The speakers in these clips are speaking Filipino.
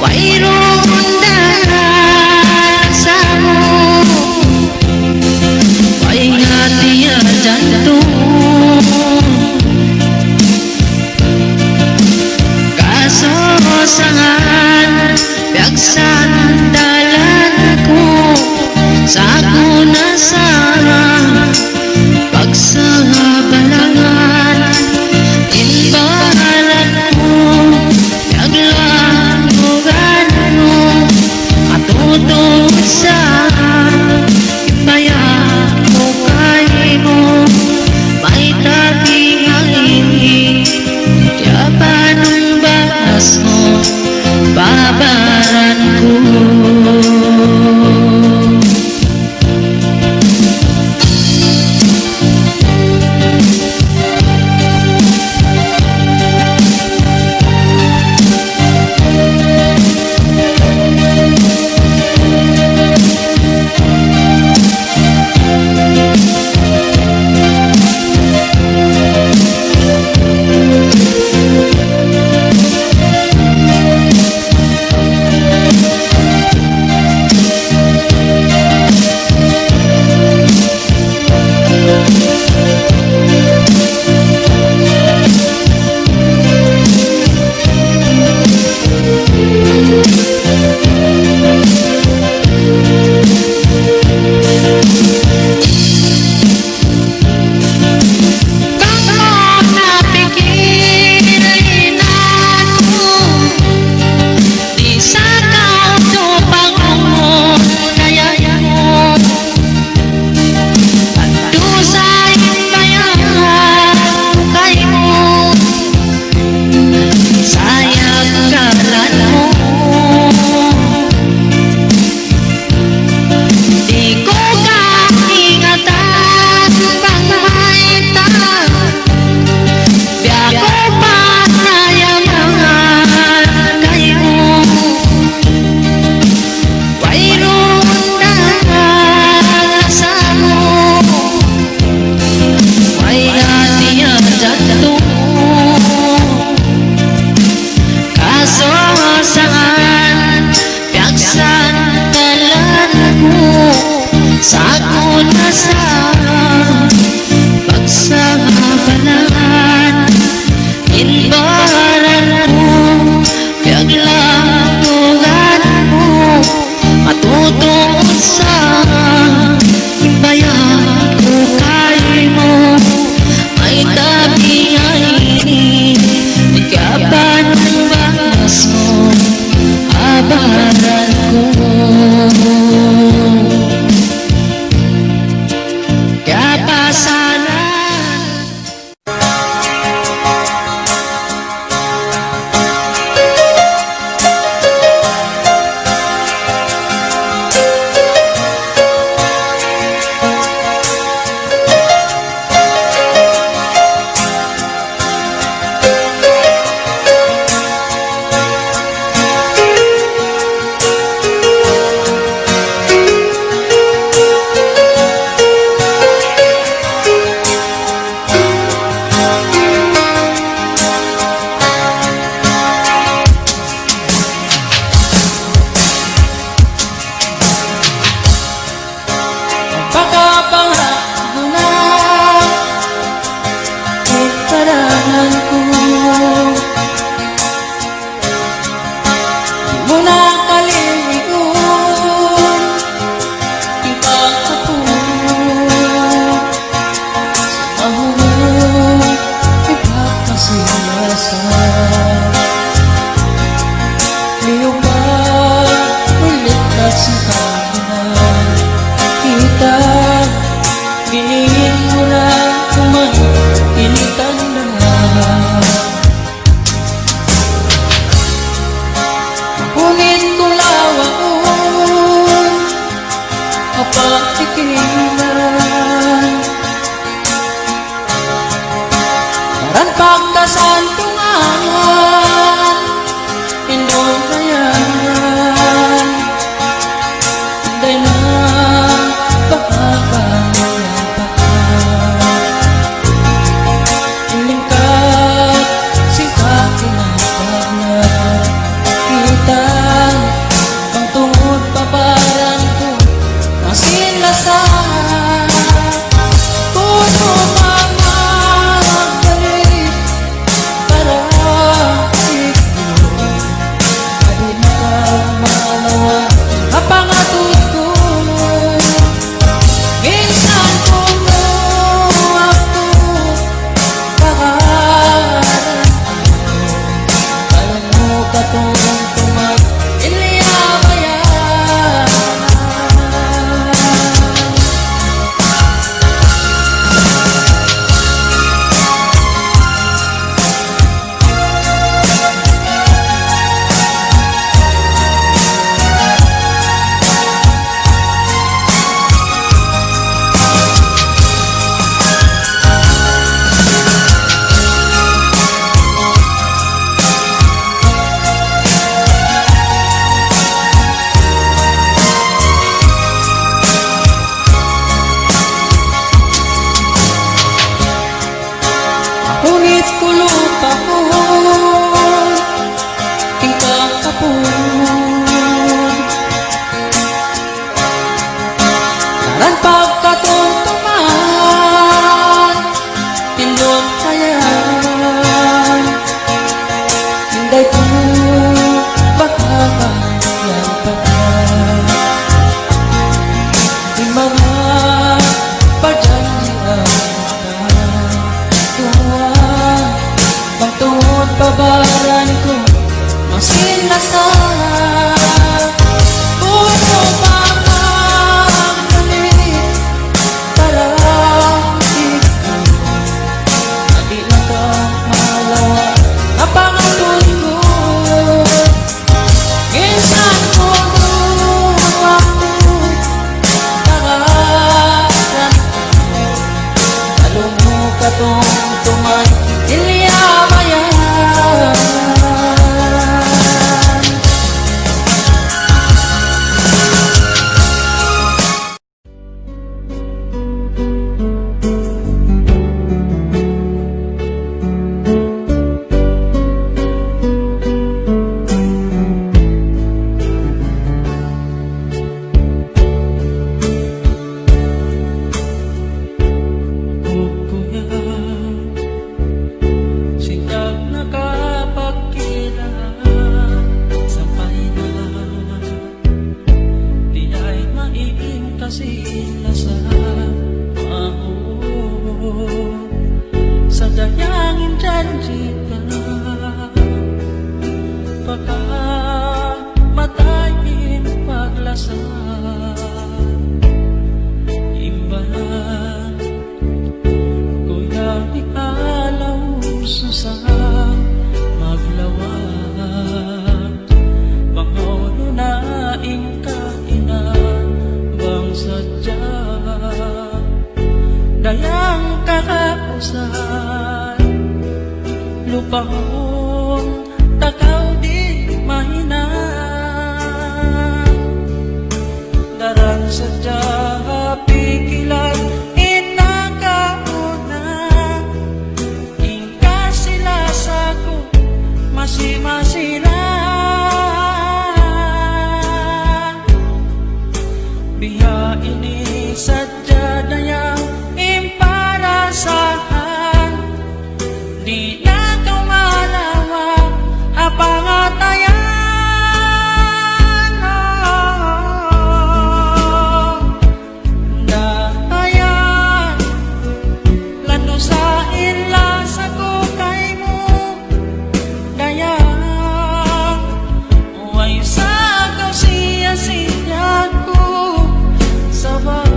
mayroon dahil sa mo, may hati at jantung. Kaso sangan biagsan dalan ko sa kuna sa pagsabalangan. Inbalan mo naglalugan mo matutong sa ibayan mo kay mo, may taging hangin tiyapan ng batas mo babaran ko. Kita kapun Karan pagkatuntuman Pindot sayan Hinday ko bakakayang pagkat Di mga pagjanjian Pagtuod pabaran ko Masin na sa Puro pagkakalit Para ikaw Di na ka malawa Napangatun ko Minsan ko luwa ko Nangaran ko Lalo mo katungtungan Ilyamayan sa dayangin janji ka baka matayin paglasa imbalan kuya di alaw susa maglawag pangulo na ingkaina bang sadya dayang kakapusan lupahon takaw di mahina daran sadya pikilan inakauna ingka sila saku masih-masira biha ini sadya dayang imparasahan di na kau malawa apangatayan dahayan lano sa ila sa kukay mo dayang uway sa kau siya-siya ko sabay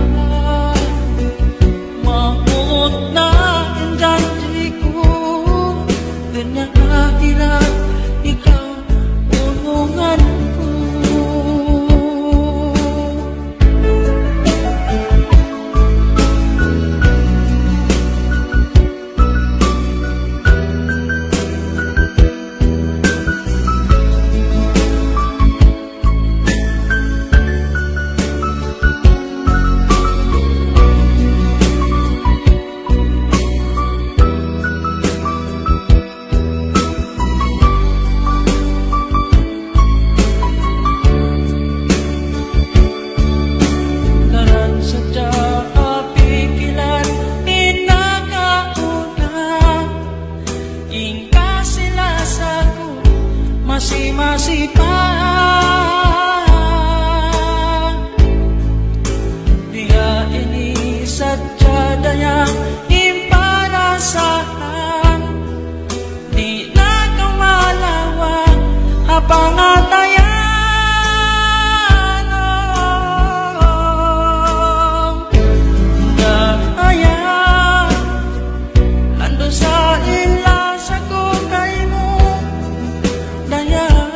na ang janji ko ganyan kahirap ikaw tulungan ko masih-masih pa dia ini sajada yang imparasahan di na kau malawa apangatayan dahaya ando sa ila sa kukay mo dayang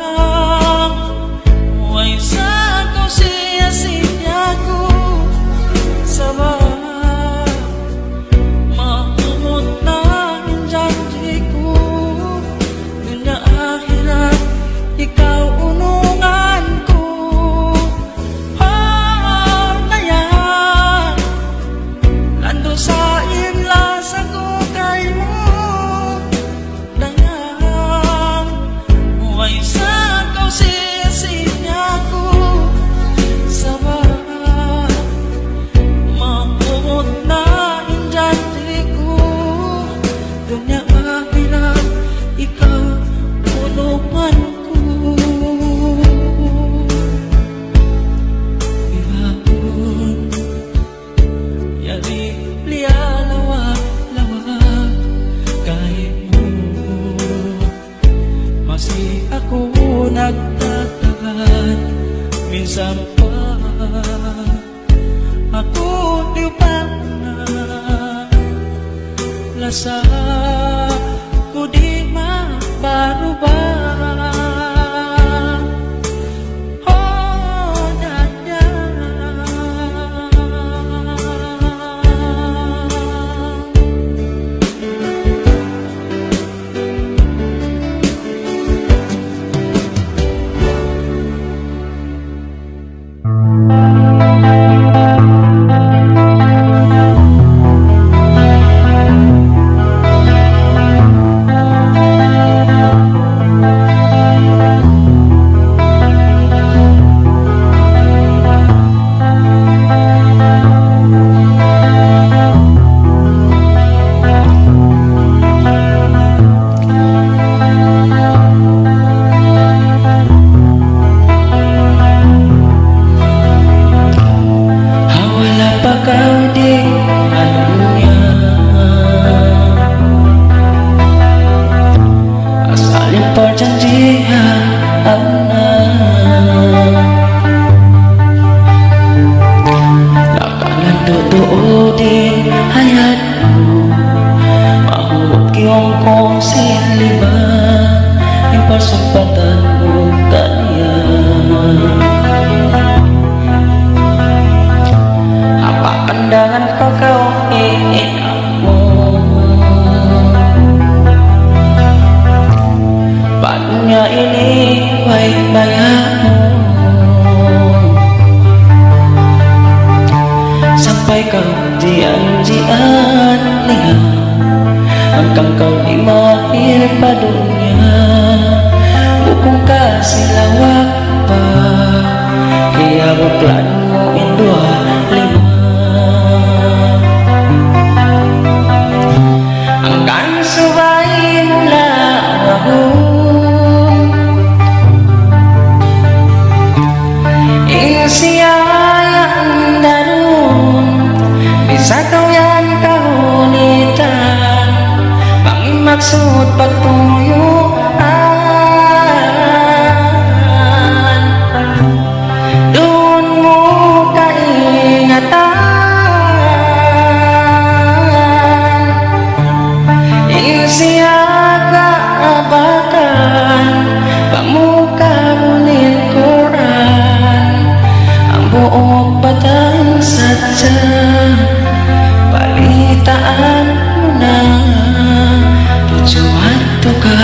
sampai aku diupahan lasa ku di mabarubah. Oh dada perjanjian nakalan totoo din hayatmu mahuwag kiyong kong silima yung persumpatan mo kanya apa pandangan kau iinak mo Panunya ini baik-baikmu sampai kau janjian lihat hanggang kau di mahir padunya bukong kasih lawak pa kaya buklan mo indua lima hanggang subay mula aku siayang darun bisa kau yang kaunitan bangin maksud patuyuan dun mo kaingatan insiaga abatan pamuka munin Quran buong batang saja balitaan mo na tujuan tuka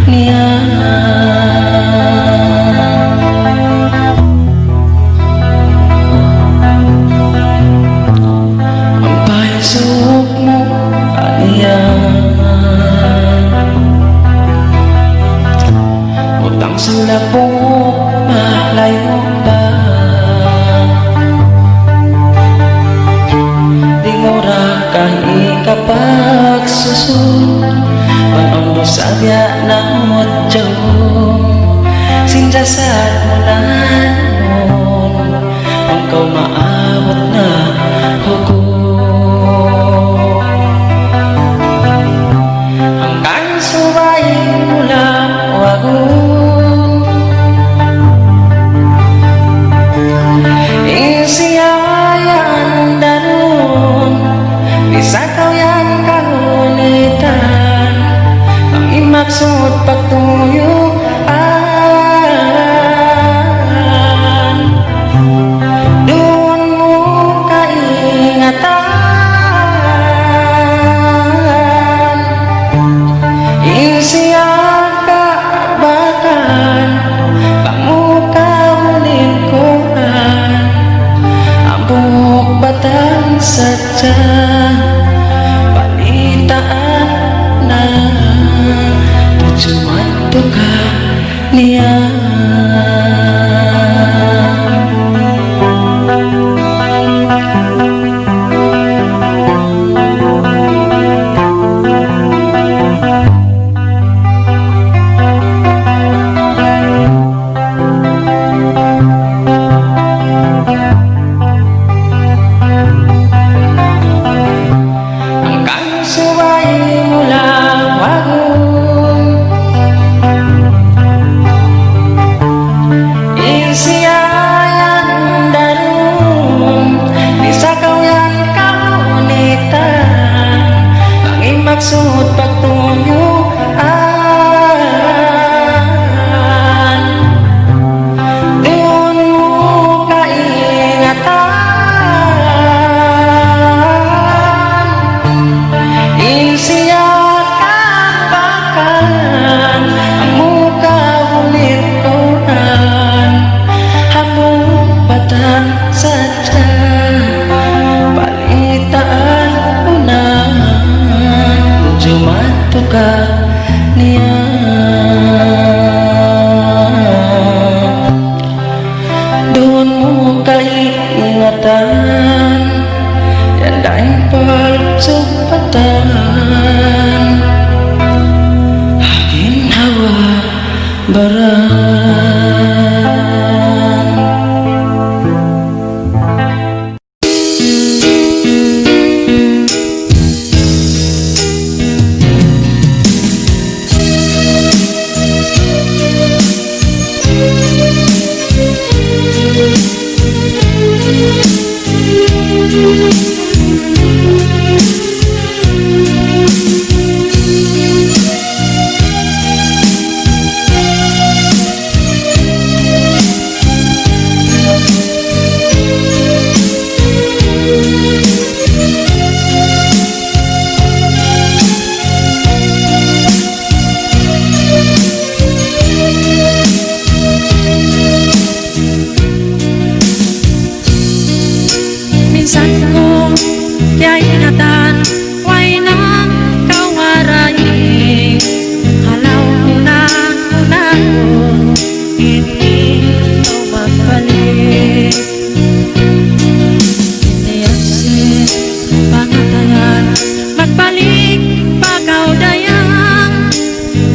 niya ang pahisok mo aniyan utang sulap mo malay mo ba kapag susun ang sabya ng modyong sinjasat mo na noon ang kau maabot na hukom hanggang subay mula wagun insiyayan darun bisa kau yang kaunitan ang imaksud pagtuyuan pagsupatan ginhawa baran. Minsan ko kaya ingatan, why nang kawaray. Halaw una ko, hindi ikaw magbalik. Hindi aksin, pangatayan, magbalik pagaw dayang.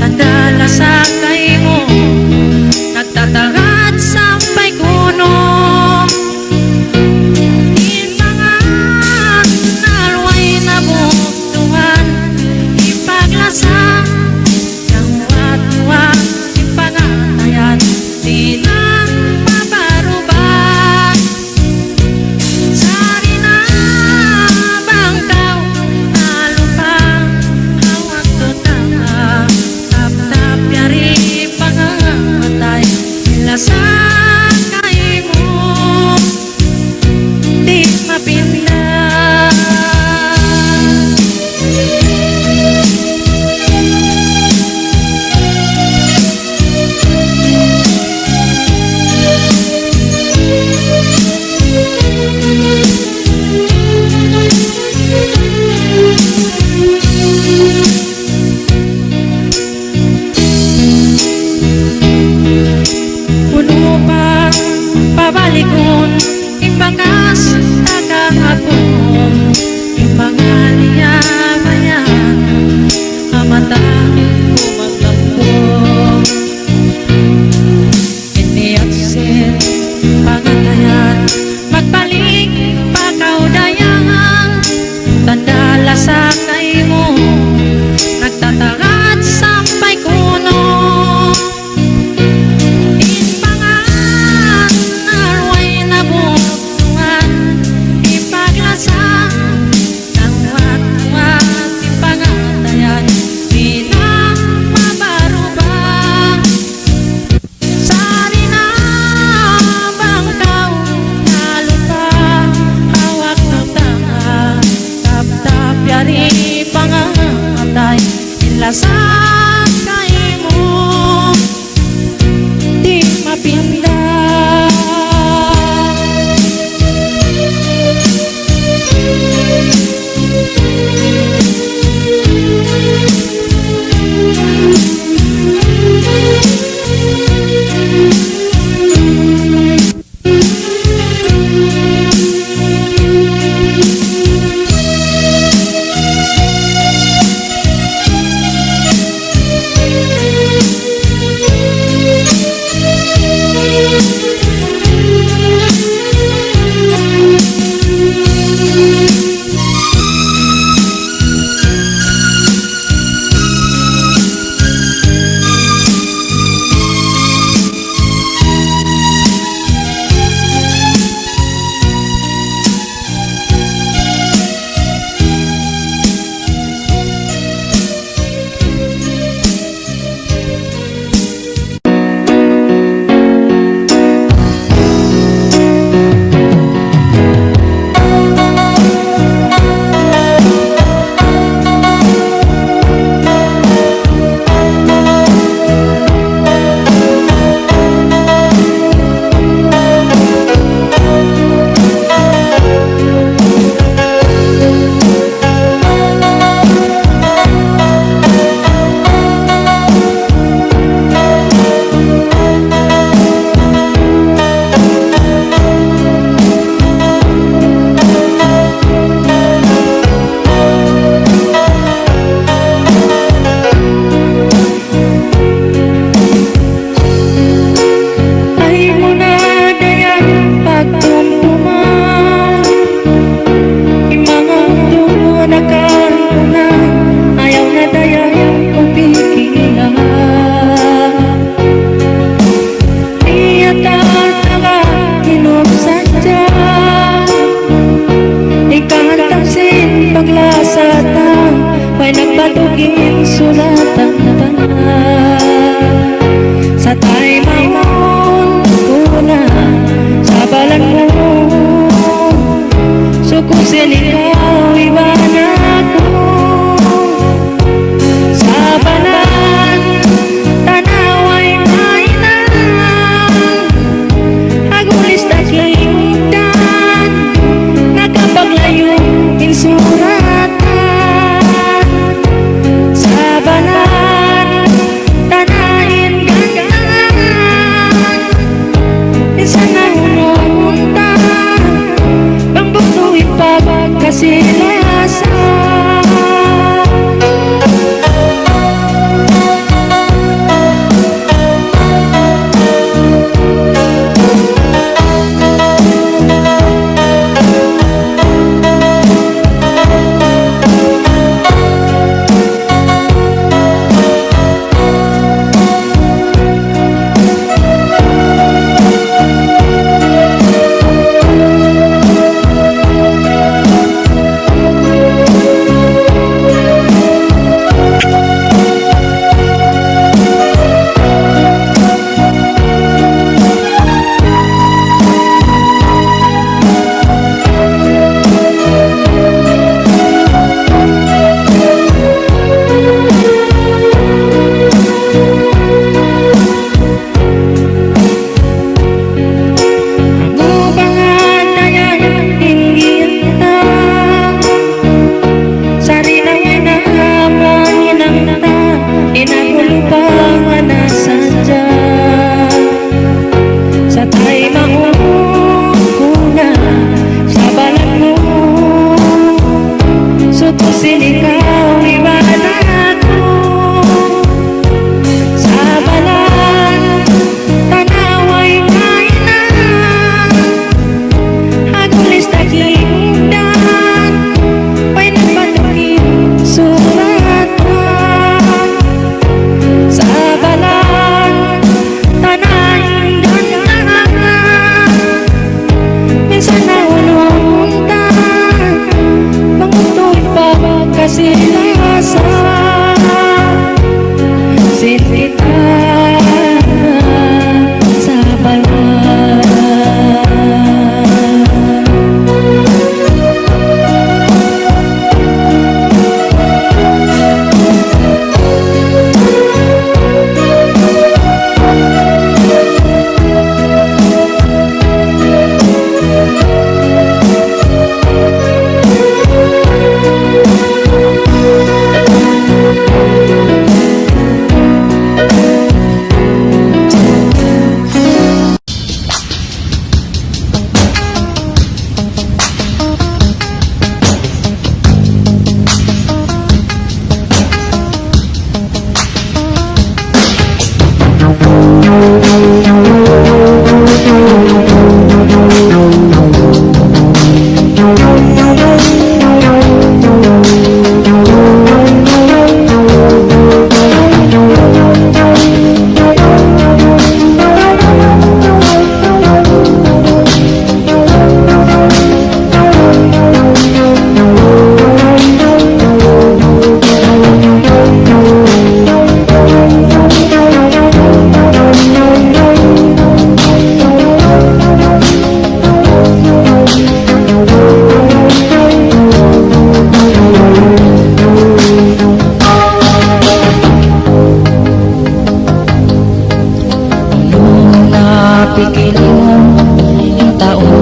Tandala sa kay mo, nagtatangad sampay kuno. Pabalikon, imbakas tagahapon, imbangalia bayan, amata kumaglampong. Hindi aksin, pangatayan, magbalik pagaw dayang. Tandala sa kay mo, nagtatangad sampay kuno. Ipaglasang ng Sin ikaw iba na ako sa balan tanaway kainan agulis taglimdan pa'y nagpatukin suratan sa balan tanayin dandan minsan na uluntan mangutoy pa kasilasa sinita sa balan.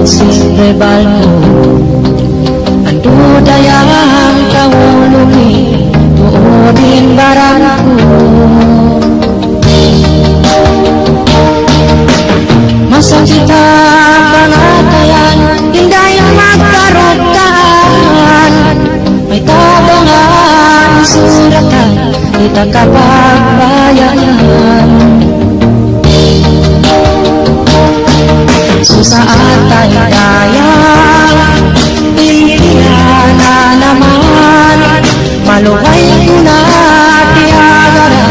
Silver balko ando dayang kahulugi tuodin barangko masa kita pangatayan hindi magkarutan may tabangan suratan kita kapagbayanan saat tayo dayang pilihan na naman maluway ko na tiagara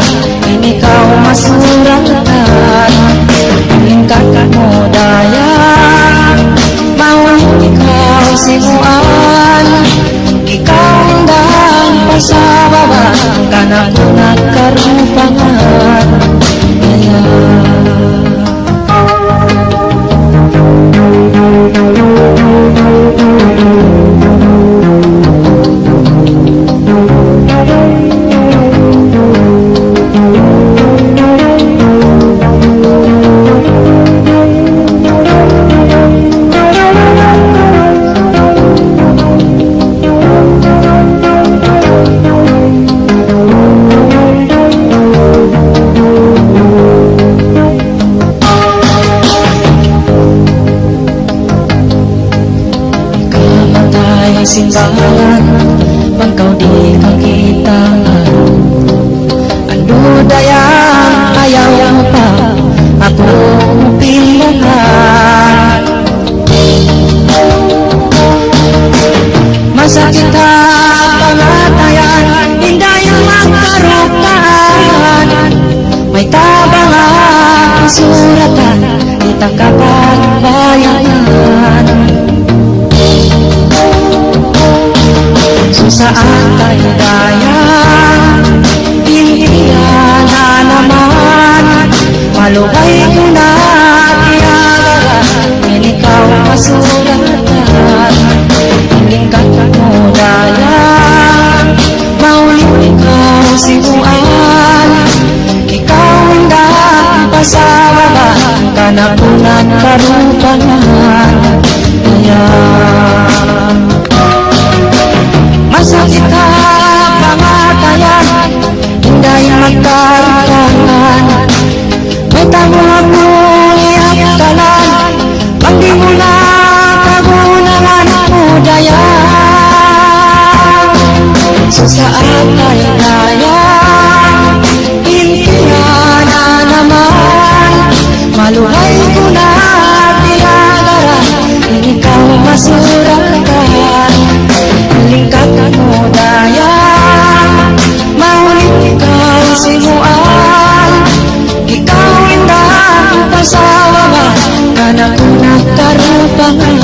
ikaw masuratan lingkat mo dayang maulit ikaw sinuan ikaw hanggang pasababa kana ko nagkarupangan kaya simbahan pagkau di kakitangan ando dayang ayaw pa ako pilahan masakit ang pangatayan hindi magkarutan may tabangan suratan kita kapagbayanan saan tayo dayang pilihan na naman maluway ko na tiagara ikaw masuratan lingkat mo dayang maulit ikaw sinuan ikaw hanggang pasababa kanakunan karupangan kaya masakit ang pangatayan hindi magkarutangan may tamo ako iakalan pag di mo na kagunangan mo dayang magkayang-kayang Intihan na naman Maluhay ko na pinagaran Ikaw masuratan Lingkat mo dayang Maulit ikaw simuan Ikaw indang pasawa Kanak ko nagkarupangan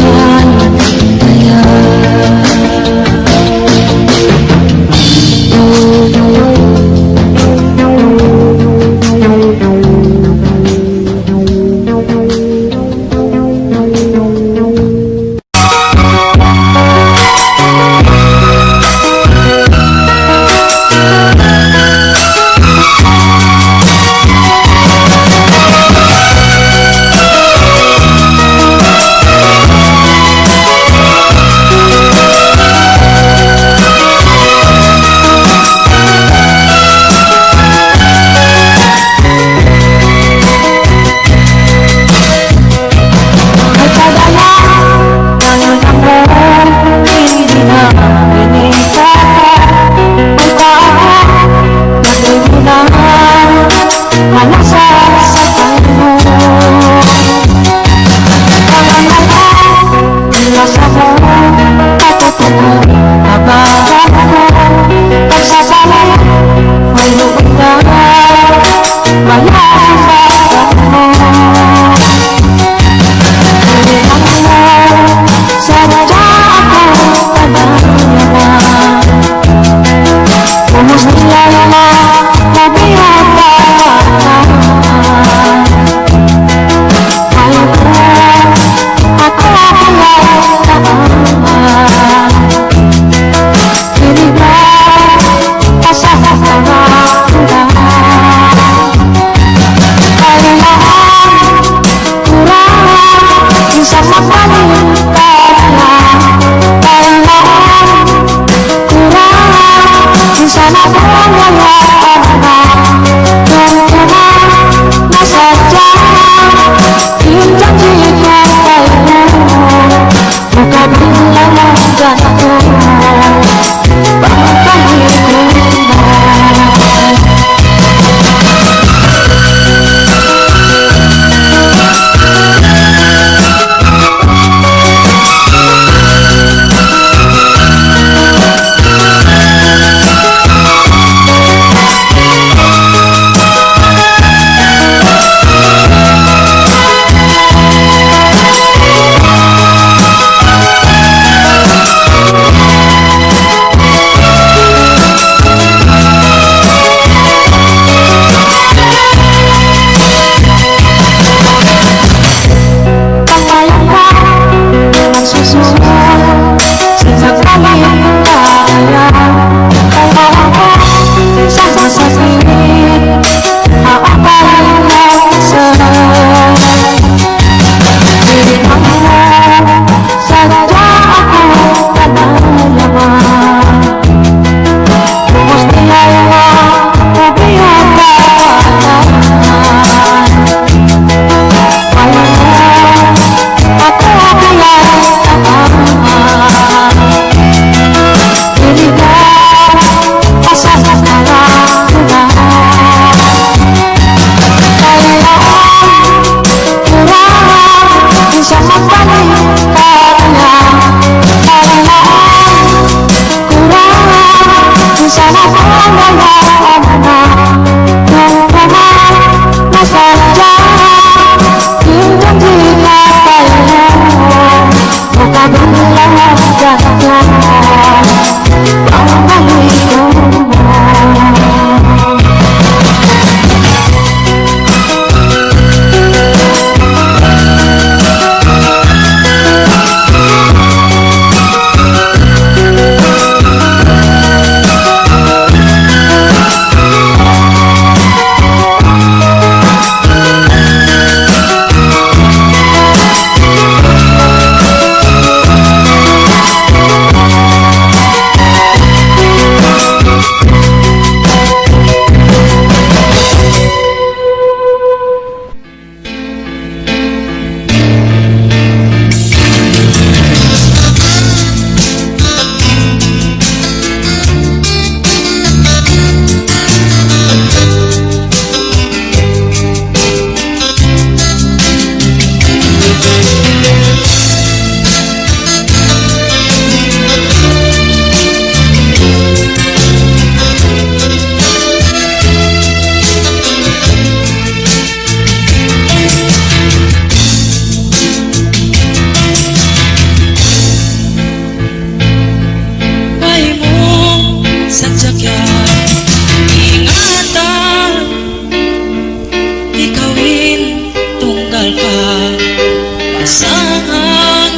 saan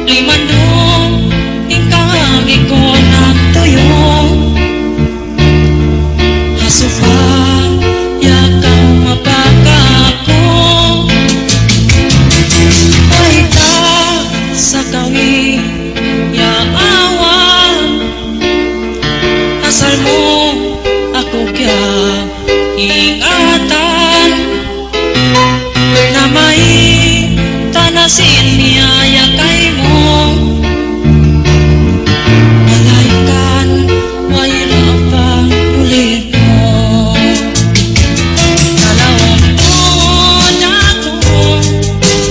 limandong tingkagi ko ng tuyo hasupa yakang mapakako ay ta sa kawi yaawan asal mo ako kaya ingatan na may tanasin niyaya kay mo malaikan wala pa ulit mo dalawang taon ako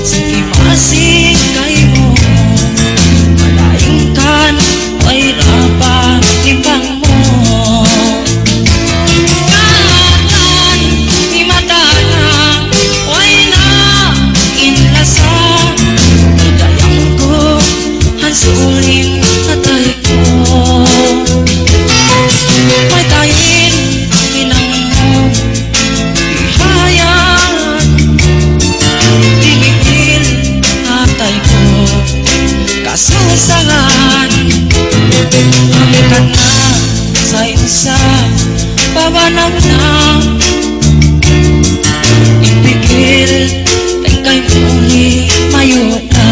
sige masig kay mo malaikan wala pa timbang mo suling atay ko may tayin pinang mo ihayan dimigil atay ko kasusahan amikan na sa isa pabanaw na ipigil tengkay muli mayo na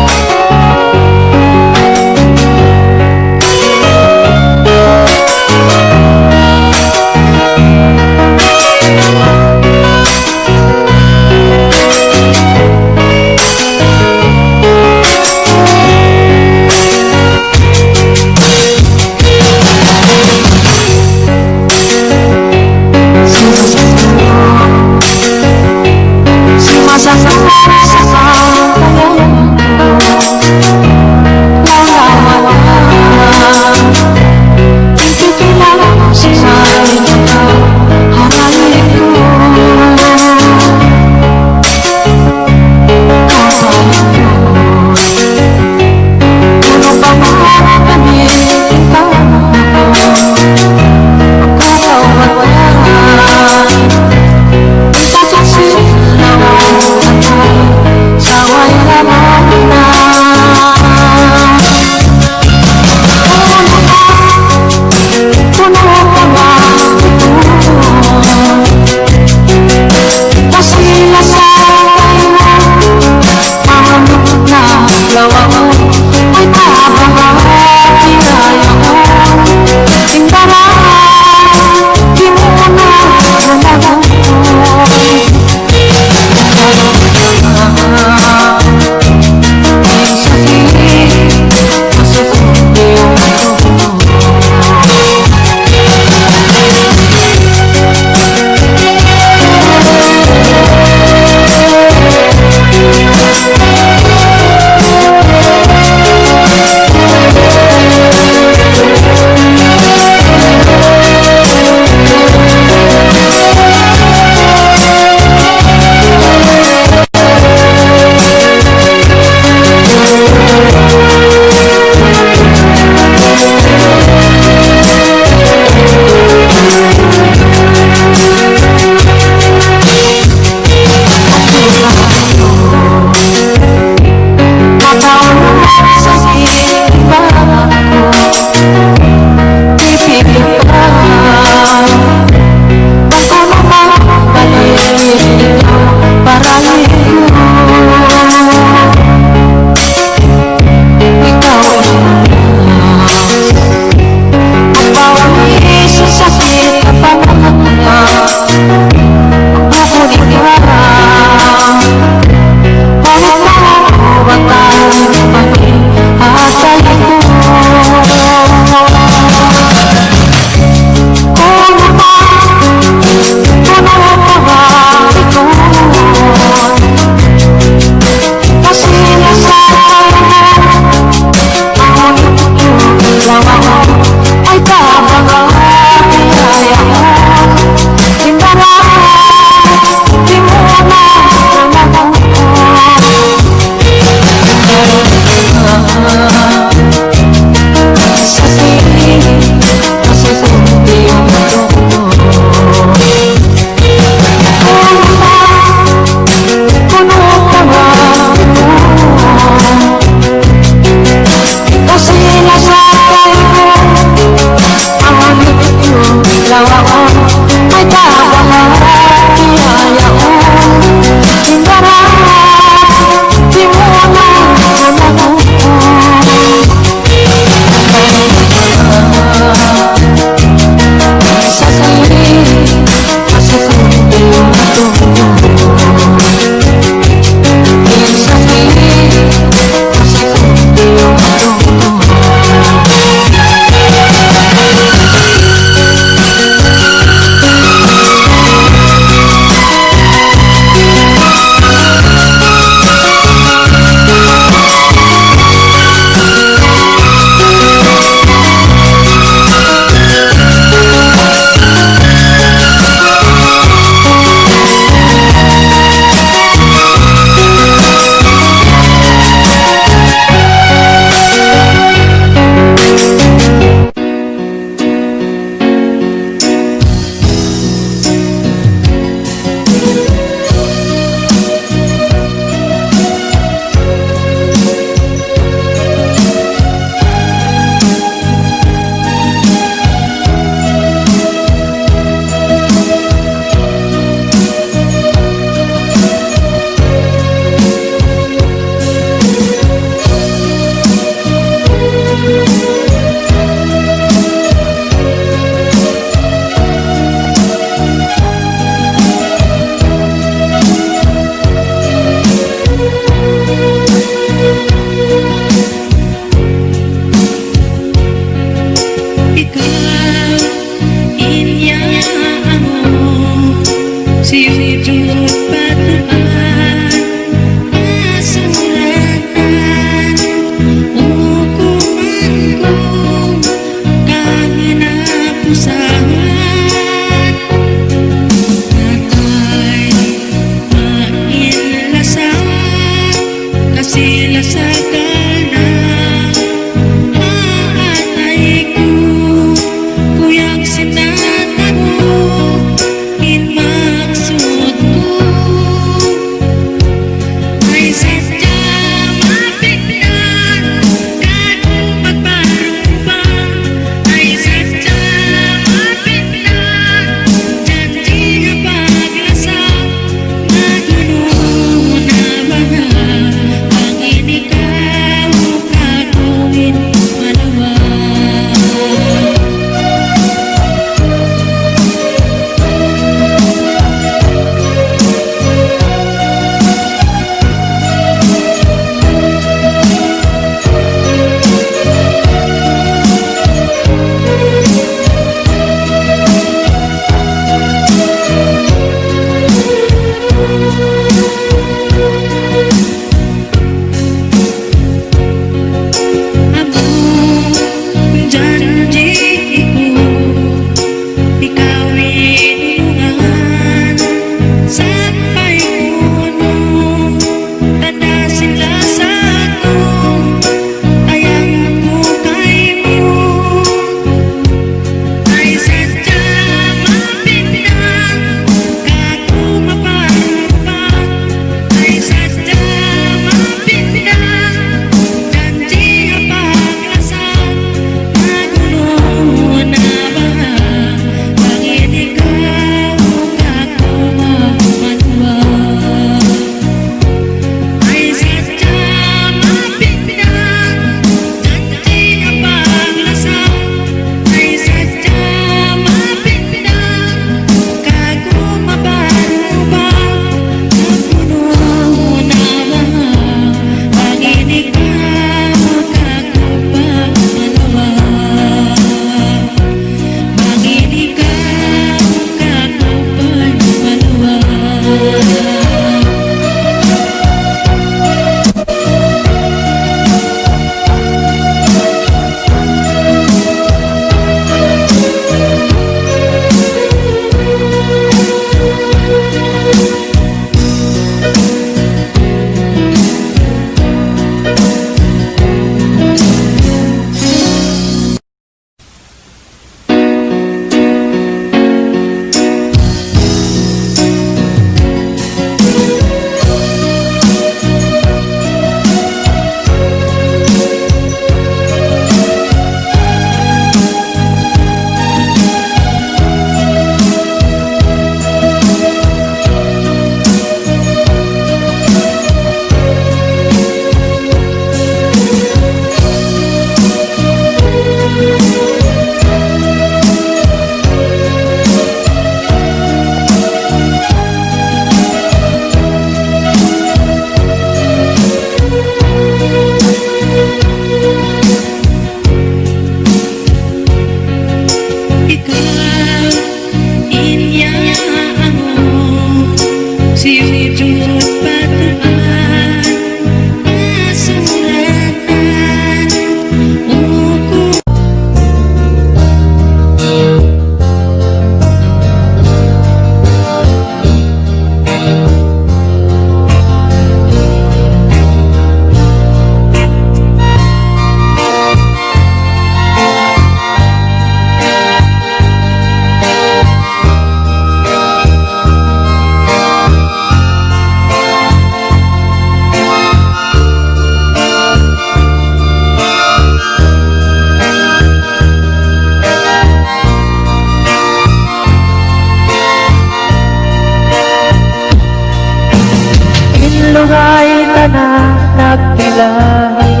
lahi.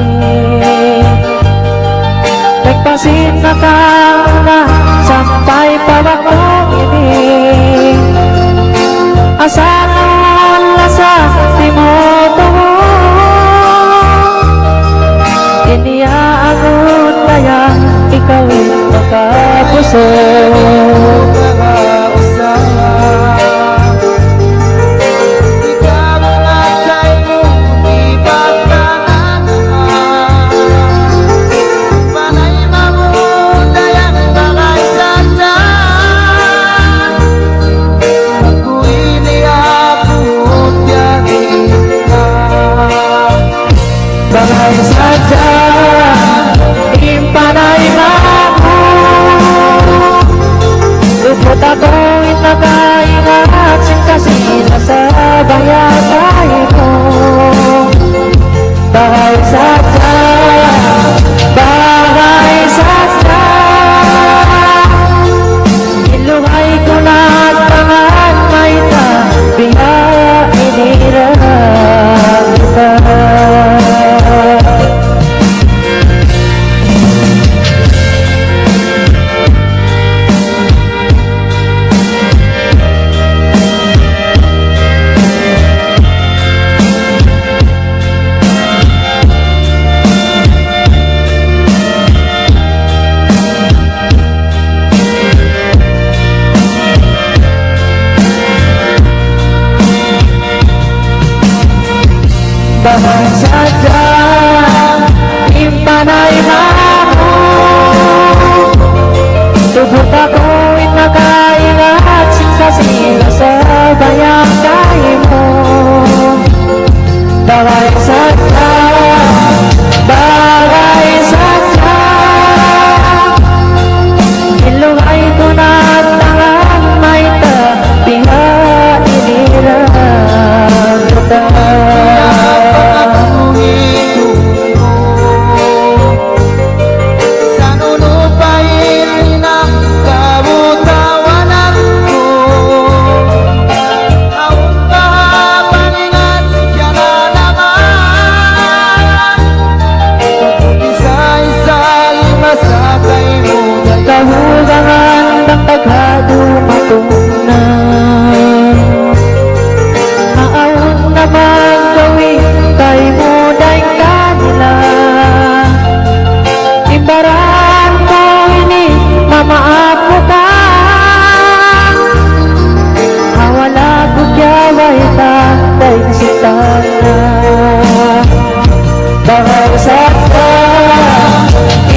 Nagpasin na ka na sampai pabakong ini. Asalan lasa timoto mo, iniaangon kaya ikawin makapuso. Bagay saja impanay mo, lupot ako inagaingat singkasina sa bayagay mo. Bagay saja, bagay saja, iluhay ko na tangan may tabiya inirang kita. Bahag saja impanay mo, tubot ako inagaingat singkasila sa bayagay mo. Bagay saja, bagay saja, ilungay ko na tangan may tabiha inirang kita. Kahugangan ng taghado matunan, maawang naman gawin kay mo day kanila. Imbaran ko ini mamaap mo ka, hawala ko kiyaway ta day sitana. Bagay sa ka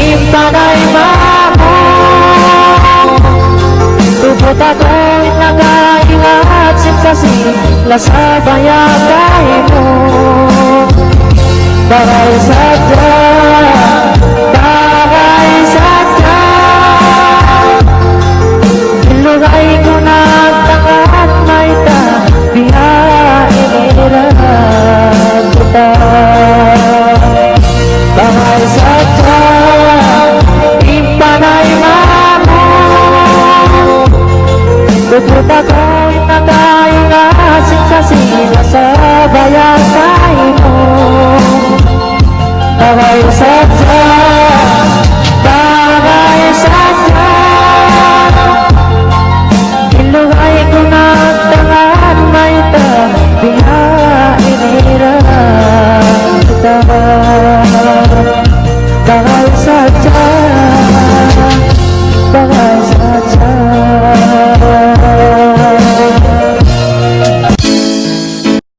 impanay mo, tubot ako inagaingat singkasila sa bayagay mo. Bagay saja, bagay saja, ilugay ko na tangat may tabiha inirang kita. Bagay saja impanay mo, tubot ako inagaingat singkasila sa bayagay mo. Bagay saja,